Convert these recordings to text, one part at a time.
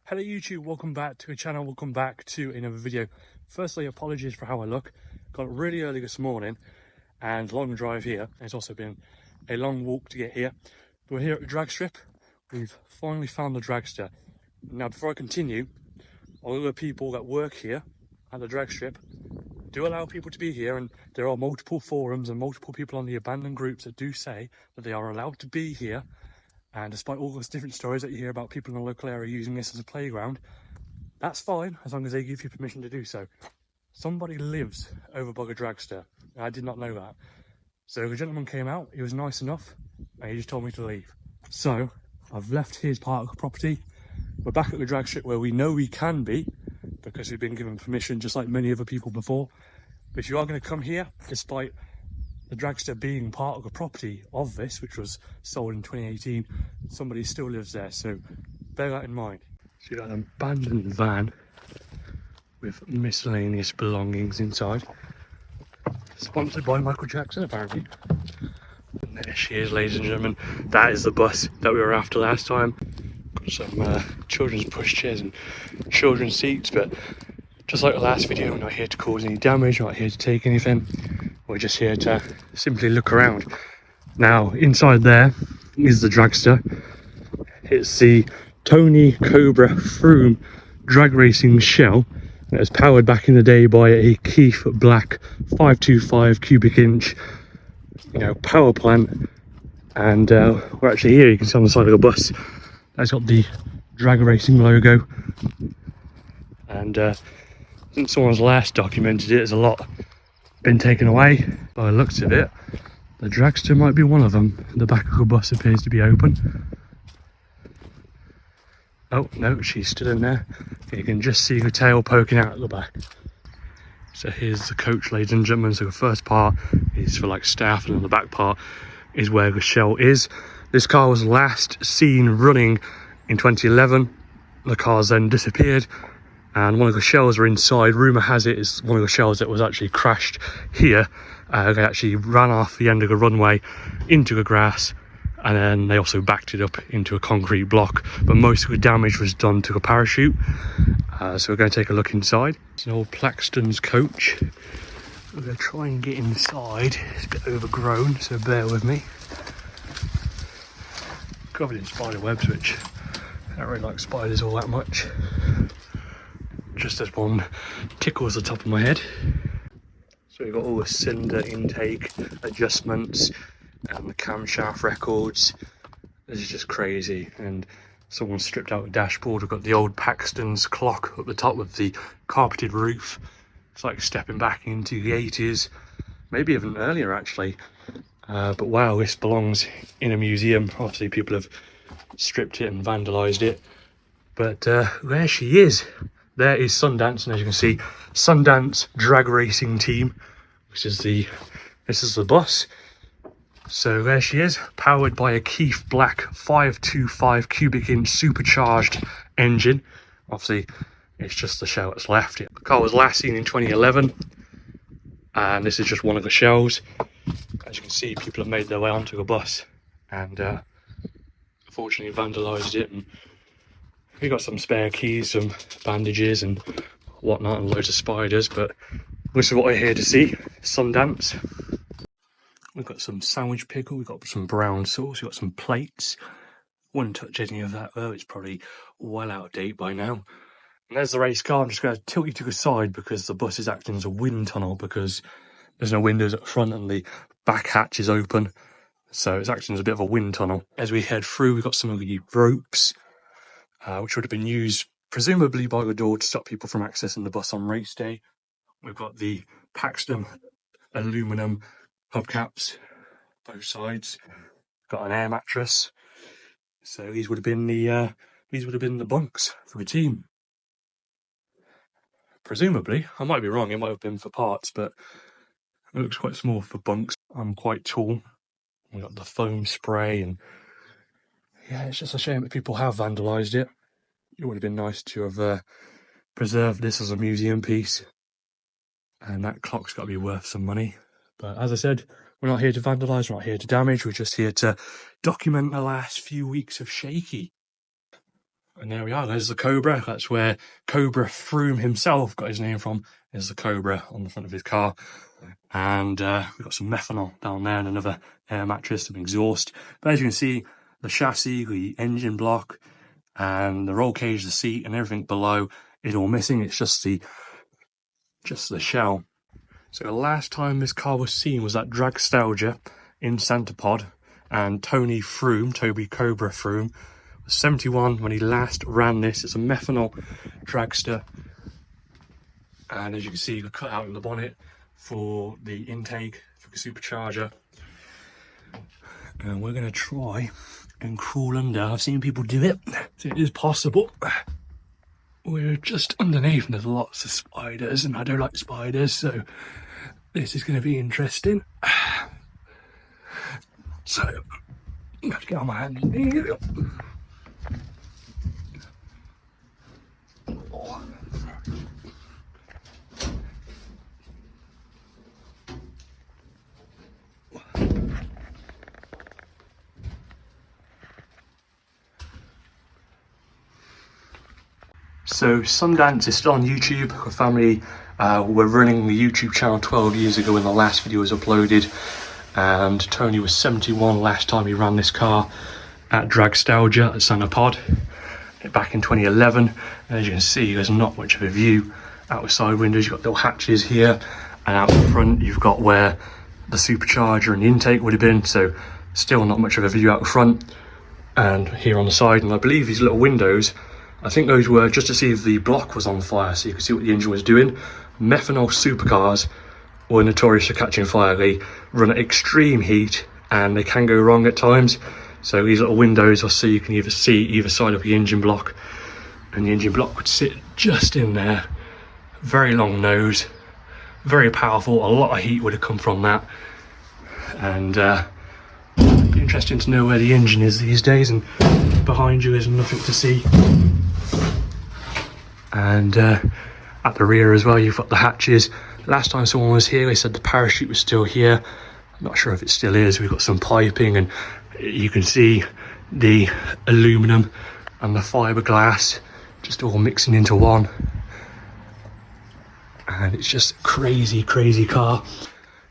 Hello YouTube, welcome back to the channel, welcome back to another video. Firstly, apologies for how I look. Got up really early this morning and long drive here. It's also been a long walk to get here. We're here at the drag strip. We've finally found the dragster. Now before I continue, all the people that work here at the drag strip do allow people to be here, and there are multiple forums and multiple people on the abandoned groups that do say that they are allowed to be here. And despite all those different stories that you hear about people in the local area using this as a playground, that's fine as long as they give you permission to do so. Somebody lives over by the dragster. I did not know that. So the gentleman came out, he was nice enough, and he just told me to leave. So I've left his part of the property. We're back at the drag strip where we know we can be because we've been given permission just like many other people before. But if you are going to come here, despite the dragster being part of the property of this, which was sold in 2018, somebody still lives there, so bear that in mind. So you've got an abandoned van with miscellaneous belongings inside, sponsored by Michael Jackson apparently. And there she is, ladies and gentlemen. That is the bus that we were after last time. Got some children's pushchairs and children's seats, but just like the last video, we're not here to cause any damage, we're not here to take anything. We're just here to simply look around. Now, inside there is the dragster. It's the Tony Cobra Froome drag racing shell. It was powered back in the day by a Keith Black 525 cubic inch, power plant. And we're actually here. You can see on the side of the bus that's got the drag racing logo. And since someone's last documented it, there's a lot been taken away. By the looks of it, the dragster might be one of them. The back of the bus appears to be open. Oh no, she's stood in there. You can just see her tail poking out at the back. So here's the coach, ladies and gentlemen. So the first part is for like staff, and then the back part is where the shell is. This car was last seen running in 2011. The car's then disappeared, and one of the shells are inside. Rumour has it is one of the shells that was actually crashed here. They actually ran off the end of the runway into the grass, and then they also backed it up into a concrete block. But most of the damage was done to the parachute. So we're going to take a look inside. It's an old Plaxton's coach. We're going to try and get inside. It's a bit overgrown, so bear with me. Covered in spider webs, which I don't really like spiders all that much. Just as one tickles the top of my head. So we've got all the cylinder intake adjustments and the camshaft records. This is just crazy. And someone stripped out the dashboard. We've got the old Paxton's clock up the top with the carpeted roof. It's like stepping back into the 80s, maybe even earlier actually. But wow, this belongs in a museum. Obviously people have stripped it and vandalised it. But there she is. There is Sundance, and as you can see, Sundance Drag Racing Team, which is this is the bus. So there she is, powered by a Keith Black 525 cubic inch supercharged engine. Obviously, it's just the shell that's left. The car was last seen in 2011, and this is just one of the shells. As you can see, people have made their way onto the bus, and unfortunately vandalised it. And we got some spare keys, some bandages and whatnot, and loads of spiders, but this is what we're here to see. Sundance. We've got some sandwich pickle, we've got some brown sauce, we've got some plates. Wouldn't touch any of that though, it's probably well out of date by now. And there's the race car. I'm just going to tilt you to the side because the bus is acting as a wind tunnel, because there's no windows at the front and the back hatch is open. So it's acting as a bit of a wind tunnel. As we head through, we've got some of the ropes, which would have been used presumably by the door to stop people from accessing the bus on race day. We've got the Paxton aluminum hubcaps, both sides. Got an air mattress. So these would have been the bunks for the team. Presumably, I might be wrong. It might have been for parts, but it looks quite small for bunks. I'm quite tall. We got the foam spray, and yeah, it's just a shame that people have vandalised it. It would have been nice to have preserved this as a museum piece, and that clock's got to be worth some money. But as I said, we're not here to vandalise, we're not here to damage, we're just here to document the last few weeks of Shaky. And there we are, there's the Cobra. That's where Cobra Froome himself got his name from. There's the Cobra on the front of his car. And we've got some methanol down there and another air mattress, some exhaust. But as you can see, the chassis, the engine block, and the roll cage, the seat, and everything below is all missing. It's just the shell. So the last time this car was seen was at Dragster in Centerpod, and Toby Cobra Froome, was 71 when he last ran this. It's a methanol dragster, and as you can see, we cut out in the bonnet for the intake for the supercharger. And we're going to try and crawl under. I've seen people do it, so it is possible. We're just underneath and there's lots of spiders, and I don't like spiders, so this is going to be interesting. So I'm going to get on my hands and knees. So Sundance is still on YouTube. Our family were running the YouTube channel 12 years ago when the last video was uploaded, and Tony was 71 last time he ran this car at Dragster at Centerpod back in 2011. And as you can see, there's not much of a view out the side windows. You've got little hatches here, and out the front you've got where the supercharger and the intake would have been, so still not much of a view out the front. And here on the side, and I believe these little windows, I think those were just to see if the block was on fire, so you can see what the engine was doing. Methanol supercars were notorious for catching fire. They run at extreme heat and they can go wrong at times. So these little windows are so you can either see either side of the engine block, and the engine block would sit just in there. Very long nose, very powerful. A lot of heat would have come from that. And it'd be interesting to know where the engine is these days, and behind you is nothing to see. And at the rear as well, you've got the hatches. Last time someone was here, they said the parachute was still here. I'm not sure if it still is. We've got some piping, and you can see the aluminum and the fiberglass just all mixing into one. And it's just a crazy, crazy car.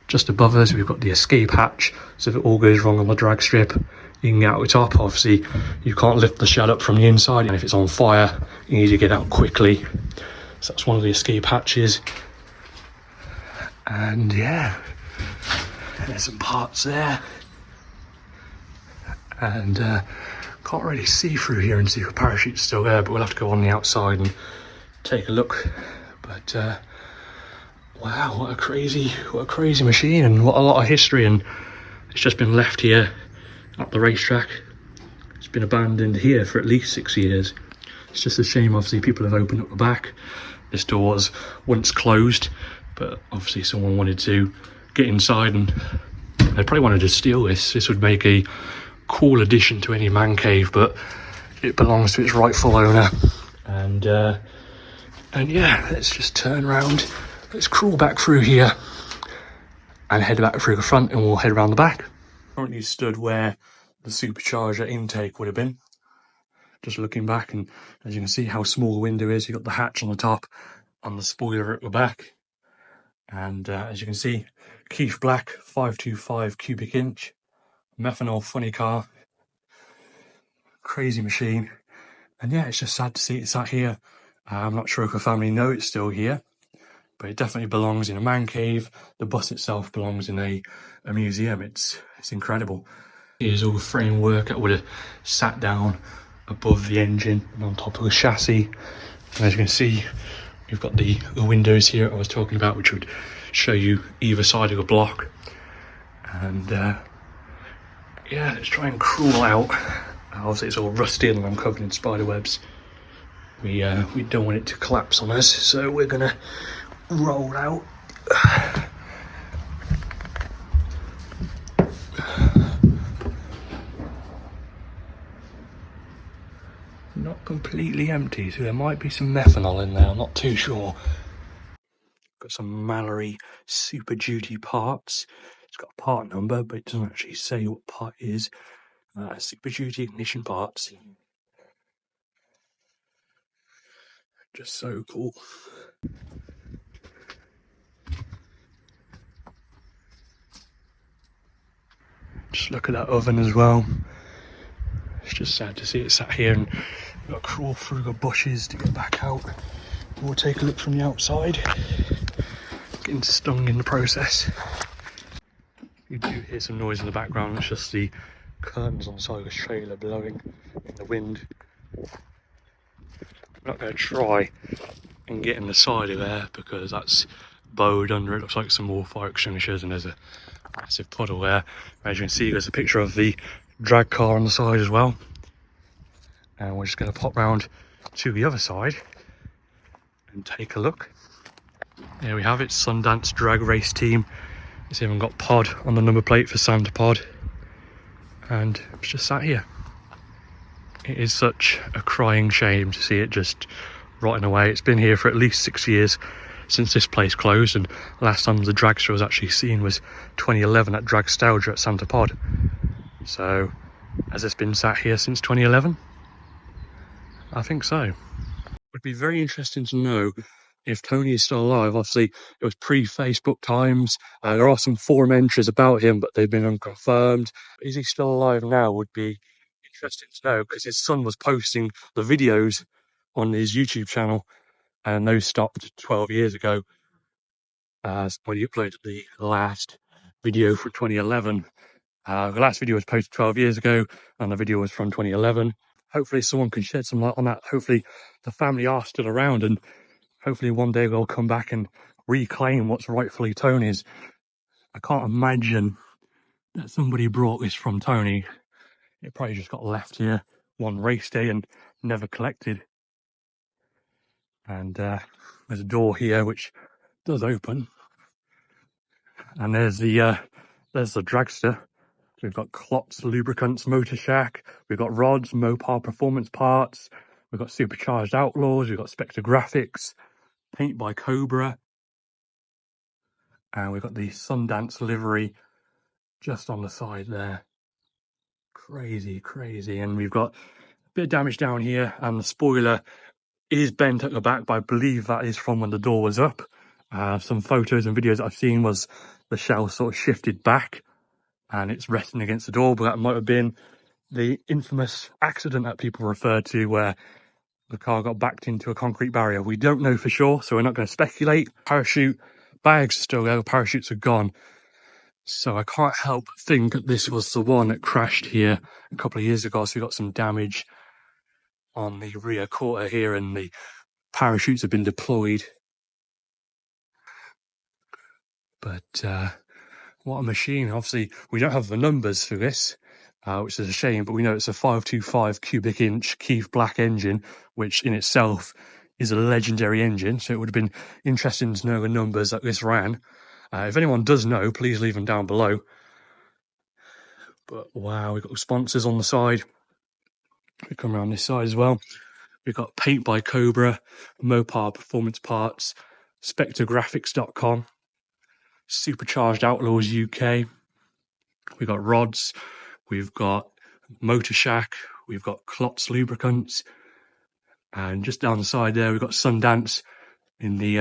Just above us, we've got the escape hatch. So if it all goes wrong on the drag strip, you can get out the top. Obviously, you can't lift the shed up from the inside, and if it's on fire, you need to get out quickly. So that's one of the escape hatches. And yeah, there's some parts there. And can't really see through here and see if the parachute's still there, but we'll have to go on the outside and take a look. But wow, what a crazy machine, and what a lot of history. And it's just been left here at the racetrack. It's been abandoned here for at least 6 years. It's just a shame, obviously people have opened up the back. This door was once closed, but obviously someone wanted to get inside, and they probably wanted to steal this. This would make a cool addition to any man cave, but it belongs to its rightful owner. And yeah, let's just turn around. Let's crawl back through here and head back through the front, and we'll head around the back. Currently stood where the supercharger intake would have been. Just looking back, and as you can see how small the window is, you've got the hatch on the top and the spoiler at the back. And as you can see, Keith Black 525 cubic inch, methanol funny car, crazy machine. And yeah, it's just sad to see it sat here. I'm not sure if the family know it's still here, but it definitely belongs in a man cave. The bus itself belongs in a museum. It's incredible. Here's all the framework that would have sat down above the engine and on top of the chassis. And as you can see, we've got the windows here I was talking about, which would show you either side of the block. And yeah, let's try and crawl out. Obviously it's all rusty and I'm covered in spider webs. We don't want it to collapse on us, so we're gonna roll out. Not completely empty, so there might be some methanol in there, I'm not too sure. Got some Mallory Super Duty parts. It's got a part number, but it doesn't actually say what part it is. Super Duty ignition parts. Just so cool. Just look at that oven as well. It's just sad to see it sat here and got to crawl through the bushes to get back out. We'll take a look from the outside. Getting stung in the process. You do hear some noise in the background. It's just the curtains on the side of the trailer blowing in the wind. I'm not going to try and get in the side of there because that's bowed under. It looks like some more fire extinguishers, and there's a massive puddle there. As you can see, there's a picture of the drag car on the side as well. And we're just going to pop round to the other side and take a look. There we have it, Sundance drag race team. It's even got pod on the number plate for Santa Pod, and it's just sat here. It is such a crying shame to see it just rotting away. It's been here for at least 6 years since this place closed, and last time the Dragster was actually seen was 2011 at Dragster at Santa Pod. So has this been sat here since 2011? I think so. It would be very interesting to know if Tony is still alive. Obviously, it was pre-Facebook times. There are some forum entries about him, but they've been unconfirmed. Is he still alive now? Would be interesting to know, because his son was posting the videos on his YouTube channel, and those stopped 12 years ago when he uploaded the last video for 2011. The last video was posted 12 years ago, and the video was from 2011. Hopefully someone can shed some light on that. Hopefully the family are still around, and hopefully one day they'll come back and reclaim what's rightfully Tony's. I can't imagine that somebody brought this from Tony. It probably just got left here one race day and never collected. And there's a door here which does open, and there's the Dragster. We've got Klotz Lubricants Motor Shack, we've got Rods Mopar Performance Parts, we've got Supercharged Outlaws, we've got Spectre Graphics, Paint by Cobra, and we've got the Sundance livery just on the side there. Crazy, crazy. And we've got a bit of damage down here, and the spoiler is bent at the back, but I believe that is from when the door was up. Some photos and videos that I've seen was the shell sort of shifted back and it's resting against the door, but that might have been the infamous accident that people refer to where the car got backed into a concrete barrier. We don't know for sure, so we're not going to speculate. Parachute bags are still there, the parachutes are gone. So I can't help but think that this was the one that crashed here a couple of years ago. So we got some damage on the rear quarter here, and the parachutes have been deployed. But what a machine. Obviously, we don't have the numbers for this, which is a shame, but we know it's a 525 cubic inch Keith Black engine, which in itself is a legendary engine. So it would have been interesting to know the numbers that this ran. If anyone does know, please leave them down below. But wow, we've got sponsors on the side. We come around this side as well. We've got Paint by Cobra, Mopar Performance Parts, SpectreGraphics.com, Supercharged Outlaws UK. We've got Rods, we've got Motor Shack, we've got Klotz Lubricants, and just down the side there we've got Sundance in the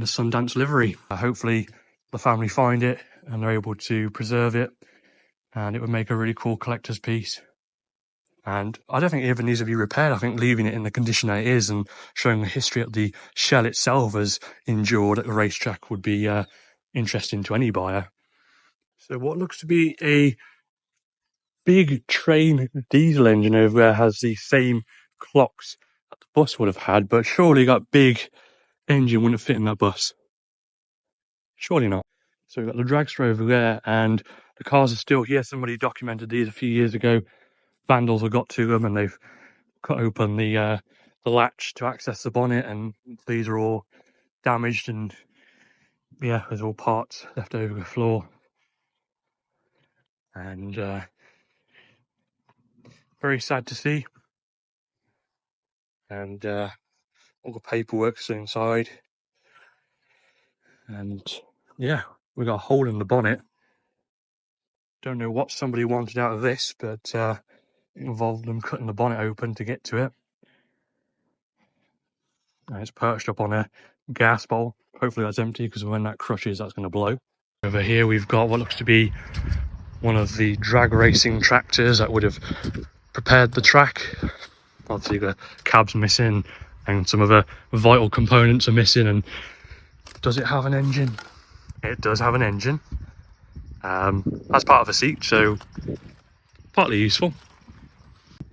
Sundance livery. Hopefully the family find it and they're able to preserve it, and it would make a really cool collector's piece. And I don't think it even needs to be repaired. I think leaving it in the condition that it is and showing the history that the shell itself has endured at the racetrack would be interesting to any buyer. So what looks to be a big train diesel engine over there has the same clocks that the bus would have had, but surely that big engine wouldn't fit in that bus. Surely not. So we've got the Dragster over there, and the cars are still here. Somebody documented these a few years ago. Vandals have got to them and they've cut open the latch to access the bonnet, and these are all damaged, and yeah, there's all parts left over the floor. And very sad to see. And all the paperwork's inside. And yeah, we got a hole in the bonnet. Don't know what somebody wanted out of this, but it involved them cutting the bonnet open to get to it. And it's perched up on a gas bowl. Hopefully that's empty, because when that crushes, that's going to blow. Over here we've got what looks to be one of the drag racing tractors that would have prepared the track. Obviously the cab's missing and some other vital components are missing. And does it have an engine? It does have an engine. That's part of the seat, so partly useful.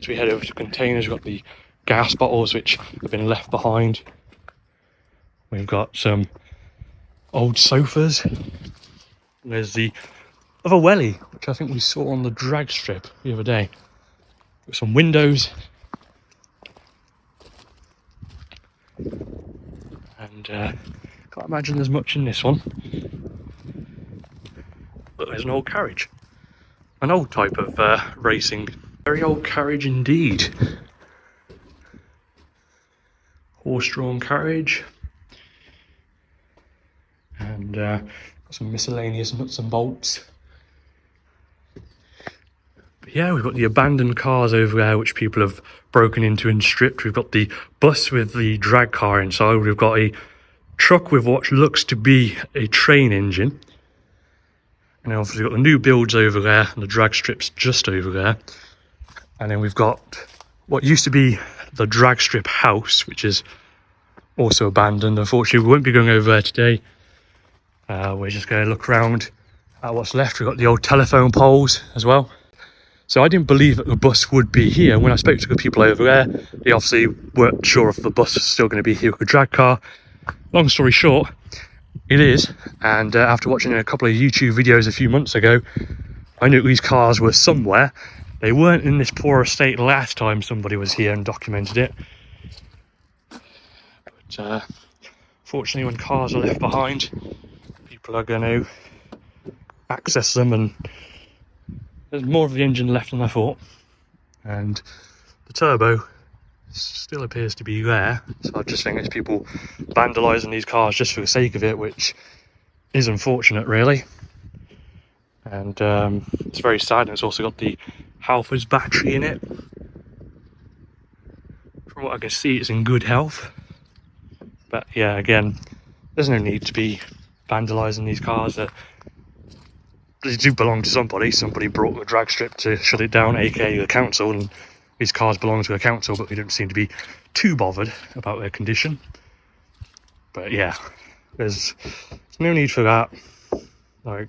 So we head over to containers. We've got the gas bottles which have been left behind. We've got some old sofas. There's the other welly, which I think we saw on the drag strip the other day. Got some windows. And can't imagine there's much in this one. But there's an old carriage. An old type of racing. Very old carriage indeed. Horse-drawn carriage. And got some miscellaneous nuts and bolts. But yeah, we've got the abandoned cars over there which people have broken into and stripped. We've got the bus with the drag car inside. We've got a truck with what looks to be a train engine. And then obviously we've got the new builds over there and the drag strips just over there. And then we've got what used to be the drag strip house, which is also abandoned. Unfortunately, we won't be going over there today. We're just going to look around at what's left. We've got the old telephone poles as well. So I didn't believe that the bus would be here. When I spoke to the people over there, they obviously weren't sure if the bus was still going to be here with the drag car. Long story short, it is. And after watching a couple of YouTube videos a few months ago, I knew these cars were somewhere. They weren't in this poor state last time somebody was here and documented it. But fortunately, when cars are left behind, people are going to access them, and there's more of the engine left than I thought. And the turbo still appears to be there. So I just think it's people vandalising these cars just for the sake of it, which is unfortunate, really. And it's very sad. And it's also got the Halfords battery in it. From what I can see, it's in good health. But yeah, again, there's no need to be vandalising these cars. They do belong to somebody. Somebody brought the drag strip to shut it down, aka the council, and these cars belong to the council, but we don't seem to be too bothered about their condition. But yeah, there's no need for that. Like,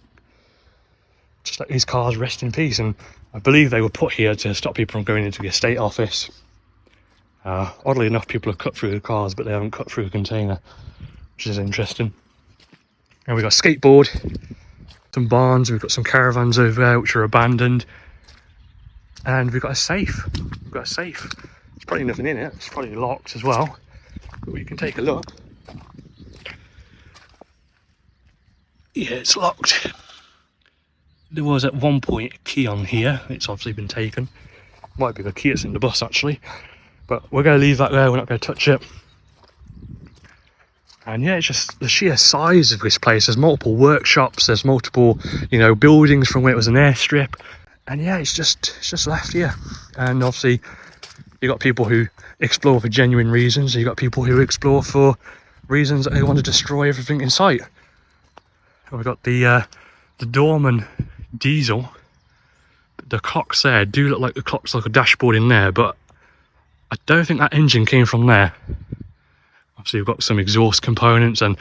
just let these cars rest in peace. And I believe they were put here to stop people from going into the estate office. Oddly enough, people have cut through the cars, but they haven't cut through the container, which is interesting. And we've got a skateboard, some barns, we've got some caravans over there which are abandoned, and we've got a safe. We've got a safe. There's probably nothing in it. It's probably locked as well, but we can take a look. Yeah, it's locked. There was at one point a key on here. It's obviously been taken. Might be the key that's in the bus actually, but we're going to leave that there. We're not going to touch it. And yeah, it's just the sheer size of this place. There's multiple workshops, there's multiple, you know, buildings from where it was an airstrip. And yeah, it's just left here. And obviously you've got people who explore for genuine reasons. You've got people who explore for reasons that they want to destroy everything in sight. And we've got the Dorman diesel. The clocks there do look like the clock's like a dashboard in there, but I don't think that engine came from there. Obviously, we've got some exhaust components and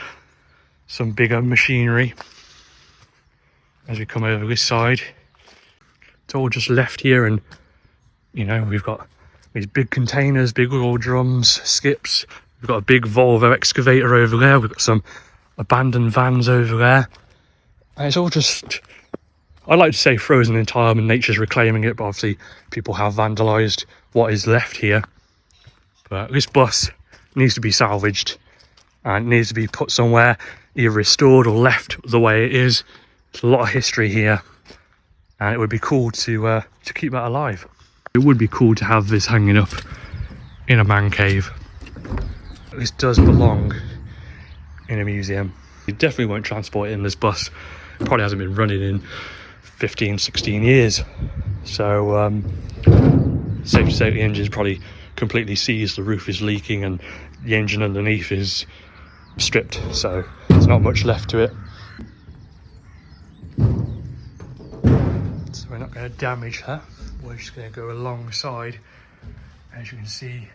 some bigger machinery as we come over this side. It's all just left here, and you know, we've got these big containers, big oil drums, skips. We've got a big Volvo excavator over there. We've got some abandoned vans over there. And it's all just, I'd like to say frozen in time and nature's reclaiming it, but obviously people have vandalised what is left here. But this bus needs to be salvaged and needs to be put somewhere, either restored or left the way it is. There's a lot of history here, and it would be cool to keep that alive. It would be cool to have this hanging up in a man cave. This does belong in a museum. You definitely won't transport it in this bus. It probably hasn't been running in 15, 16 years. So safe to say the engine's probably completely seized, the roof is leaking and the engine underneath is stripped, so there's not much left to it. So we're not going to damage her, we're just going to go alongside. As you can see,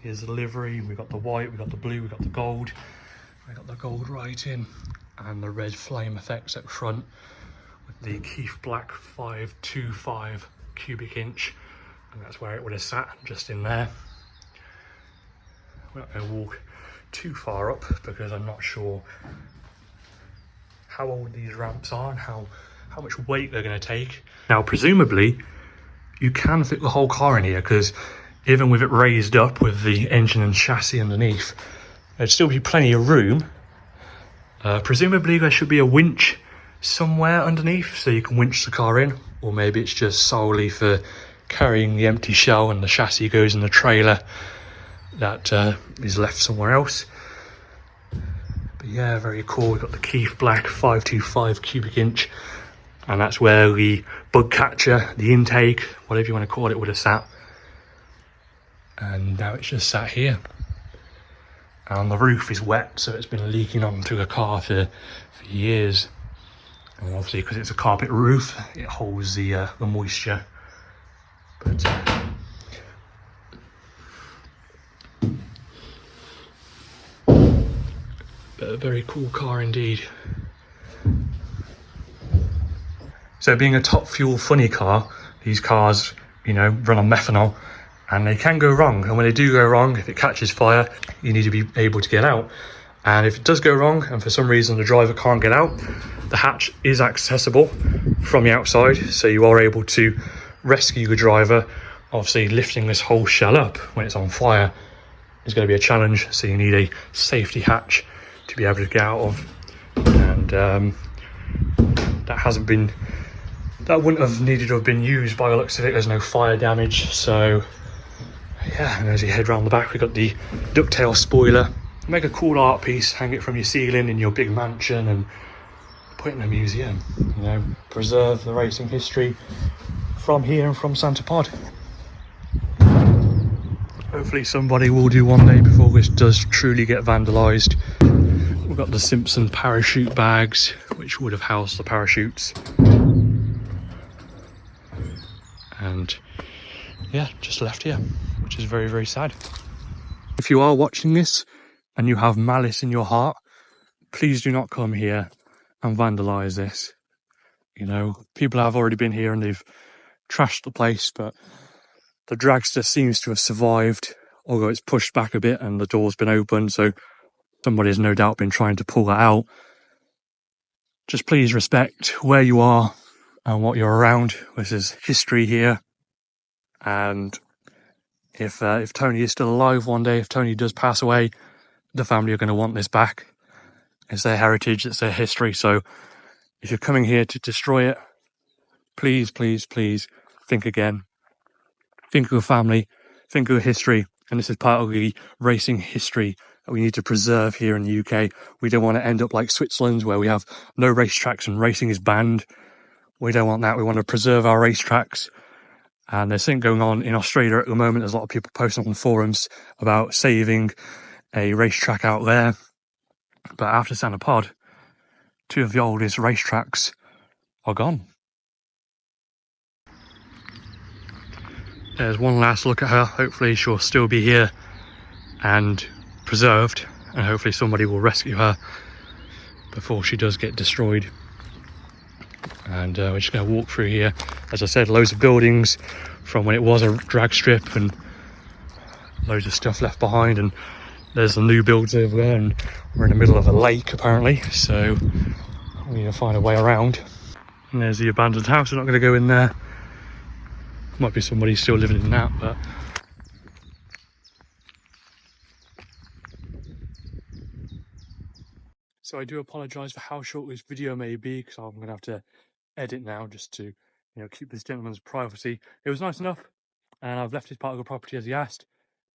here's the livery. We've got the white, we've got the blue, we've got the gold. We've got the gold writing and the red flame effects at front with the Keith Black 525 cubic inch, and that's where it would have sat, just in there. We're not going to walk too far up because I'm not sure how old these ramps are and how much weight they're going to take. Now presumably you can fit the whole car in here, because even with it raised up with the engine and chassis underneath, there'd still be plenty of room. Presumably there should be a winch somewhere underneath so you can winch the car in, or maybe it's just solely for carrying the empty shell and the chassis goes in the trailer that is left somewhere else. But yeah, very cool. We've got the Keith Black 525 cubic inch, and that's where the bug catcher, the intake, whatever you want to call it, would have sat. And now it's just sat here. And the roof is wet, so it's been leaking onto the car for years. And obviously, because it's a carpet roof, it holds the moisture. But a very cool car indeed. So being a top fuel funny car, these cars, you know, run on methanol, and they can go wrong. And when they do go wrong, if it catches fire, you need to be able to get out. And if it does go wrong, and for some reason the driver can't get out, the hatch is accessible from the outside, so you are able to rescue the driver. Obviously, lifting this whole shell up when it's on fire is going to be a challenge, so you need a safety hatch to be able to get out of. And that wouldn't have needed to have been used by the looks of it. There's no fire damage. So yeah, and as you head around the back, we've got the ducktail spoiler. Make a cool art piece, hang it from your ceiling in your big mansion and put it in a museum, you know, preserve the racing history from here and from Santa Pod. Hopefully somebody will do one day before this does truly get vandalised. We've got the Simpson parachute bags, which would have housed the parachutes. And yeah, just left here, which is very, very sad. If you are watching this and you have malice in your heart, please do not come here and vandalise this. You know, people have already been here and they've trashed the place, but the Dragster seems to have survived, although it's pushed back a bit and the door's been opened, so somebody has no doubt been trying to pull that out. Just please respect where you are and what you're around. This is history here, and if Tony is still alive one day, if Tony does pass away, the family are going to want this back. It's their heritage, it's their history. So if you're coming here to destroy it, please, please, please think again. Think of your family, think of your history. And this is part of the racing history that we need to preserve here in the UK. We don't want to end up like Switzerland, where we have no racetracks and racing is banned. We don't want that. We want to preserve our racetracks. And there's something going on in Australia at the moment. There's a lot of people posting on forums about saving a racetrack out there. But after Santa Pod, 2 of the oldest racetracks are gone. There's one last look at her. Hopefully she'll still be here and preserved, and hopefully somebody will rescue her before she does get destroyed. And we're just going to walk through here. As I said, loads of buildings from when it was a drag strip, and loads of stuff left behind. And there's the new builds over there, and we're in the middle of a lake apparently, so we need to find a way around. And there's the abandoned house. We're not going to go in there. Might be somebody still living in that, but so I do apologise for how short this video may be, because I'm going to have to edit now just to, you know, keep this gentleman's privacy. It was nice enough, and I've left his part of the property as he asked.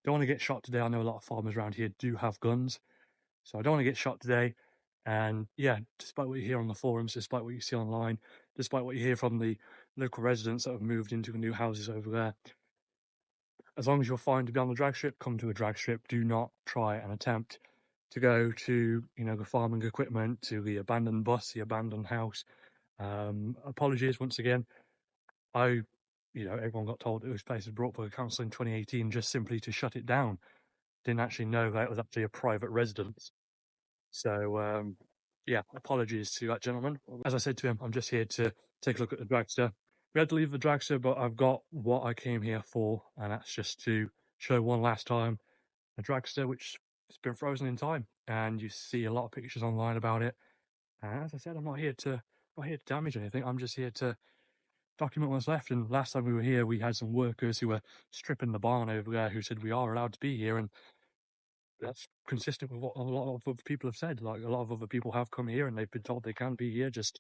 Don't want to get shot today. I know a lot of farmers around here do have guns, so I don't want to get shot today. And yeah, despite what you hear on the forums, despite what you see online, despite what you hear from the local residents that have moved into the new houses over there, as long as you're fine to be on the drag strip, come to a drag strip. Do not try and attempt to go to, you know, the farming equipment, to the abandoned bus, the abandoned house. Apologies once again. Everyone got told it was places brought by the council in 2018 just simply to shut it down. Didn't actually know that it was actually a private residence. So, yeah, apologies to that gentleman. As I said to him, I'm just here to take a look at the dragster. We had to leave the dragster, but I've got what I came here for, and that's just to show one last time a dragster which has been frozen in time. And you see a lot of pictures online about it. And as I said, I'm not here to damage anything. I'm just here to document what's left. And last time we were here, we had some workers who were stripping the barn over there who said we are allowed to be here, and that's consistent with what a lot of other people have said. Like, a lot of other people have come here and they've been told they can be here, just,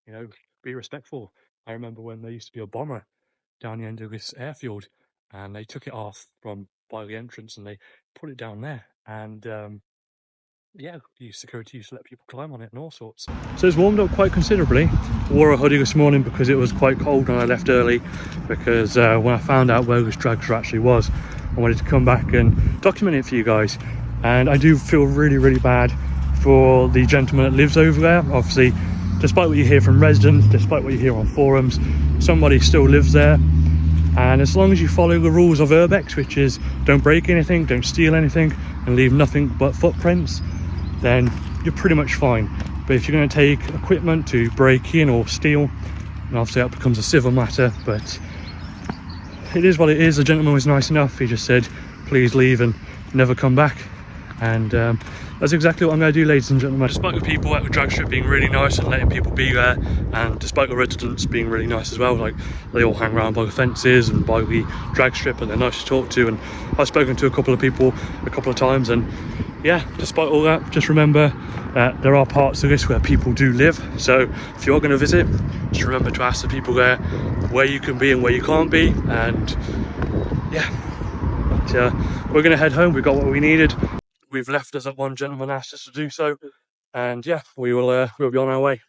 you know, be respectful. I remember when there used to be a bomber down the end of this airfield, and they took it off from by the entrance and they put it down there, and yeah, the security used to let people climb on it and all sorts. So it's warmed up quite considerably. I wore a hoodie this morning because it was quite cold and I left early, because when I found out where this dragster actually was, I wanted to come back and document it for you guys. And I do feel really, really bad for the gentleman that lives over there. Obviously, despite what you hear from residents, despite what you hear on forums, somebody still lives there. And as long as you follow the rules of Urbex, which is don't break anything, don't steal anything, and leave nothing but footprints, then you're pretty much fine. But if you're going to take equipment to break in or steal, then obviously that becomes a civil matter. But it is what it is. The gentleman was nice enough. He just said, please leave and never come back. And that's exactly what I'm going to do, ladies and gentlemen. Despite the people at the drag strip being really nice and letting people be there, and despite the residents being really nice as well, like they all hang around by the fences and by the drag strip and they're nice to talk to, and I've spoken to a couple of people a couple of times, and yeah, despite all that, just remember that there are parts of this where people do live. So if you're going to visit, just remember to ask the people there where you can be and where you can't be. And yeah, but, we're going to head home. We got what we needed. We've left as that one gentleman asked us to do so, and yeah, we'll be on our way.